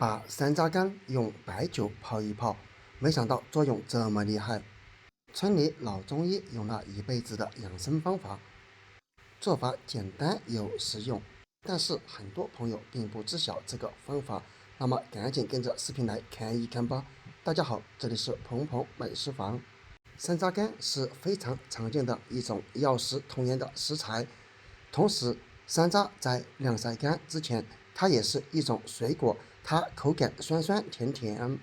把山楂干用白酒泡一泡，没想到作用这么厉害。村里老中医用了一辈子的养生方法，做法简单又实用，但是很多朋友并不知晓这个方法，那么赶紧跟着视频来看一看吧。大家好，这里是鹏鹏美食房。山楂干是非常常见的一种药食同源的食材，同时山楂在晾晒干之前，它也是一种水果，它口感酸酸甜甜，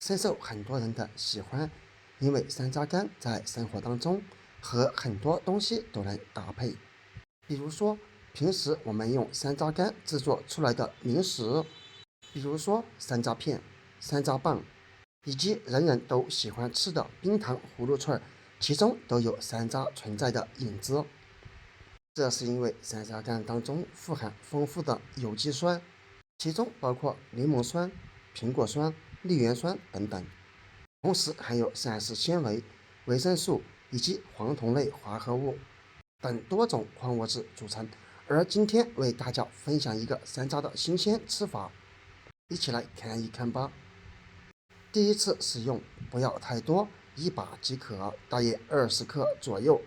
深受很多人的喜欢。因为山楂干在生活当中和很多东西都能搭配，比如说平时我们用山楂干制作出来的零食，比如说山楂片、山楂棒，以及人人都喜欢吃的冰糖葫芦串，其中都有山楂存在的影子。这是因为山楂干当中富含丰富的有机酸，其中包括柠檬酸、苹果酸、绿原酸等等，同时含有膳食纤维、维生素以及黄酮类化合物等多种矿物质组成。而今天为大家分享一个山楂的新鲜吃法，一起来看一看吧。第一次使用不要太多，一把即可，大约20克左右。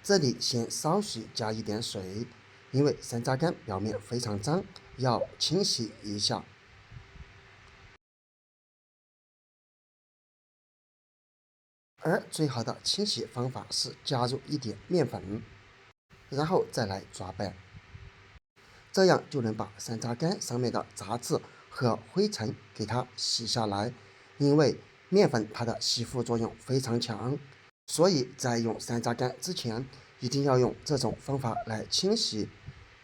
这里先稍许加一点水，因为山楂干表面非常脏，要清洗一下。而最好的清洗方法是加入一点面粉，然后再来抓拌，这样就能把山楂干上面的杂质和灰尘给它洗下来。因为面粉它的吸附作用非常强，所以在用山楂干之前，一定要用这种方法来清洗，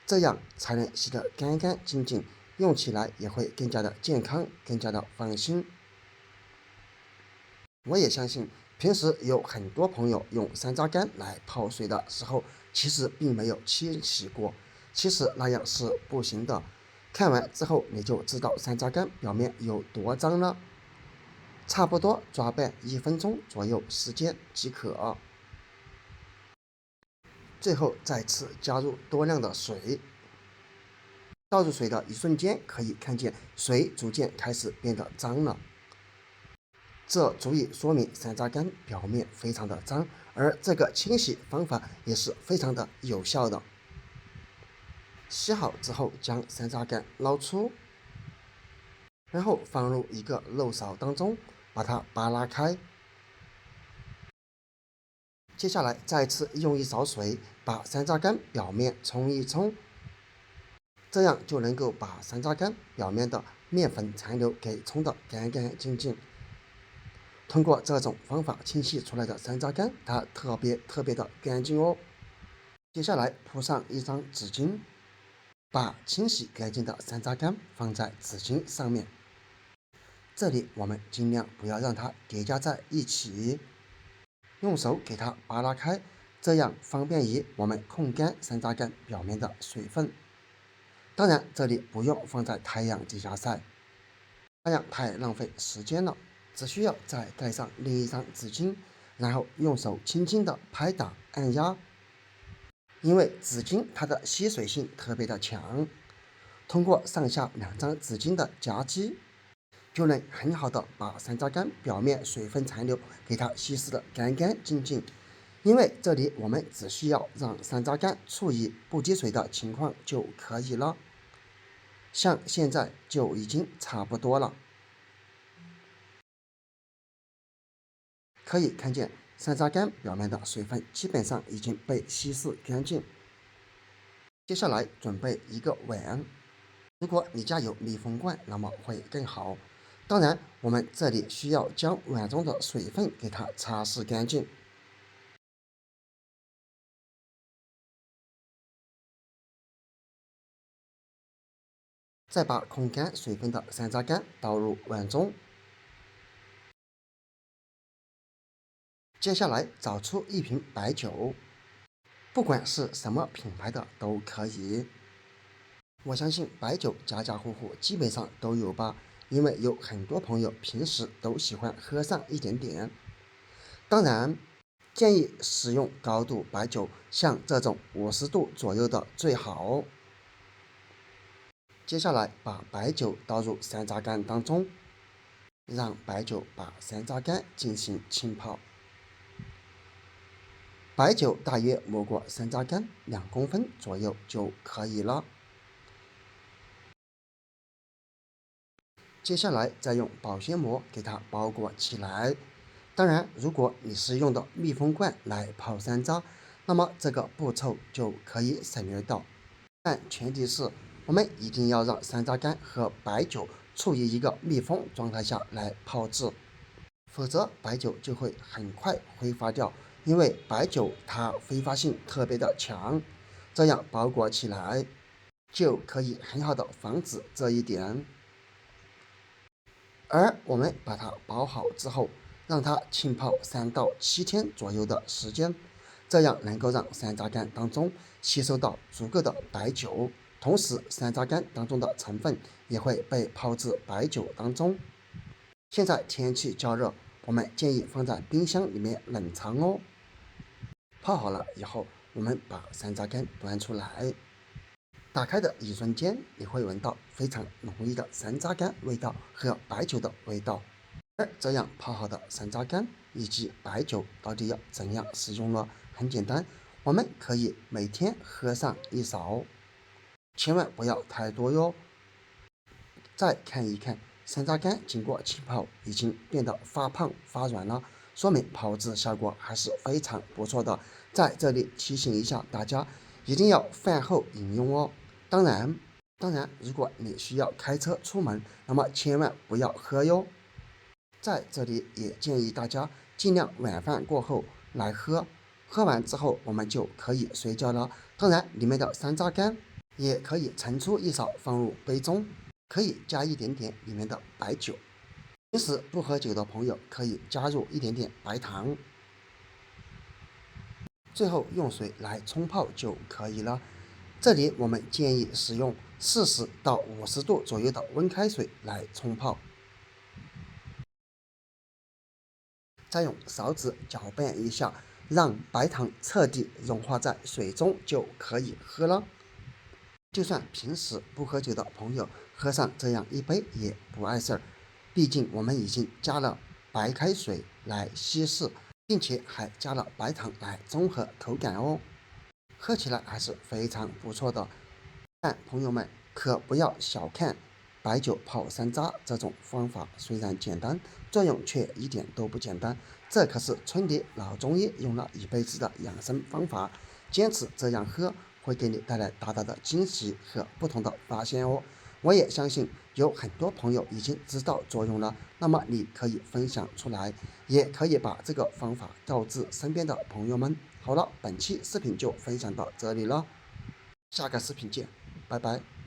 这样才能洗得干干净净，用起来也会更加的健康，更加的放心。我也相信，平时有很多朋友用山楂干来泡水的时候，其实并没有清洗过，其实那样是不行的。看完之后你就知道山楂干表面有多脏了。差不多抓拌1分钟左右时间即可。最后再次加入多量的水，倒入水的一瞬间，可以看见水逐渐开始变得脏了。这足以说明山楂干表面非常的脏，而这个清洗方法也是非常的有效的。洗好之后，将山楂干捞出，然后放入一个漏勺当中，把它扒拉开。接下来再次用一勺水把山楂干表面冲一冲，这样就能够把山楂干表面的面粉残留给冲得干干净净。通过这种方法清洗出来的山楂干，它特别的干净哦。接下来铺上一张纸巾，把清洗干净的山楂干放在纸巾上面。这里我们尽量不要让它叠加在一起，用手给它扒拉开，这样方便于我们控干山楂干表面的水分。当然，这里不用放在太阳底下晒，那样太浪费时间了。只需要再盖上另一张纸巾，然后用手轻轻的拍打按压。因为纸巾它的吸水性特别的强，通过上下2张纸巾的夹击，就能很好的把山楂干表面水分残留给它稀释的干干净净。因为这里我们只需要让山楂干处于不积水的情况就可以了，像现在就已经差不多了。可以看见山楂干表面的水分基本上已经被稀释干净。接下来准备一个碗，如果你家有密封罐，那么会更好。当然，我们这里需要将碗中的水分给它擦拭干净。再把控干水分的山楂干倒入碗中。接下来找出一瓶白酒，不管是什么品牌的都可以。我相信白酒家家户户基本上都有吧，因为有很多朋友平时都喜欢喝上一点点。当然，建议使用高度白酒，像这种50度左右的最好。接下来把白酒倒入山楂干当中，让白酒把山楂干进行浸泡。白酒大约没过山楂干2公分左右就可以了。接下来再用保鲜膜给它包裹起来。当然，如果你是用的密封罐来泡山楂，那么这个步骤就可以省略掉。但前提是我们一定要让山楂干和白酒处于一个密封状态下来泡制，否则白酒就会很快挥发掉，因为白酒它挥发性特别的强。这样包裹起来就可以很好的防止这一点。而我们把它包好之后，让它浸泡3到7天左右的时间，这样能够让山楂干当中吸收到足够的白酒，同时山楂干当中的成分也会被泡至白酒当中。现在天气较热，我们建议放在冰箱里面冷藏哦。泡好了以后，我们把山楂干端出来。打开的一瞬间，你会闻到非常浓郁的山楂干味道和白酒的味道。而这样泡好的山楂干以及白酒到底要怎样使用呢？很简单，我们可以每天喝上1勺，千万不要太多哟。再看一看，山楂干经过浸泡已经变得发胖发软了，说明泡制效果还是非常不错的。在这里提醒一下大家，一定要饭后饮用哦。当然，如果你需要开车出门，那么千万不要喝哟。在这里也建议大家尽量晚饭过后来喝，喝完之后我们就可以睡觉了。当然，里面的山楂干也可以盛出1勺放入杯中，可以加一点点里面的白酒。平时不喝酒的朋友可以加入一点点白糖，最后用水来冲泡就可以了。这里我们建议使用40到50度左右的温开水来冲泡，再用勺子搅拌一下，让白糖彻底融化在水中就可以喝了。就算平时不喝酒的朋友喝上这样一杯也不碍事儿，毕竟我们已经加了白开水来稀释，并且还加了白糖来中和口感哦，喝起来还是非常不错的。但朋友们可不要小看白酒泡山楂这种方法，虽然简单，作用却一点都不简单。这可是村里老中医用了一辈子的养生方法，坚持这样喝会给你带来大大的惊喜和不同的发现哦。我也相信有很多朋友已经知道作用了，那么你可以分享出来，也可以把这个方法告知身边的朋友们。好了，本期视频就分享到这里了，下个视频见，拜拜。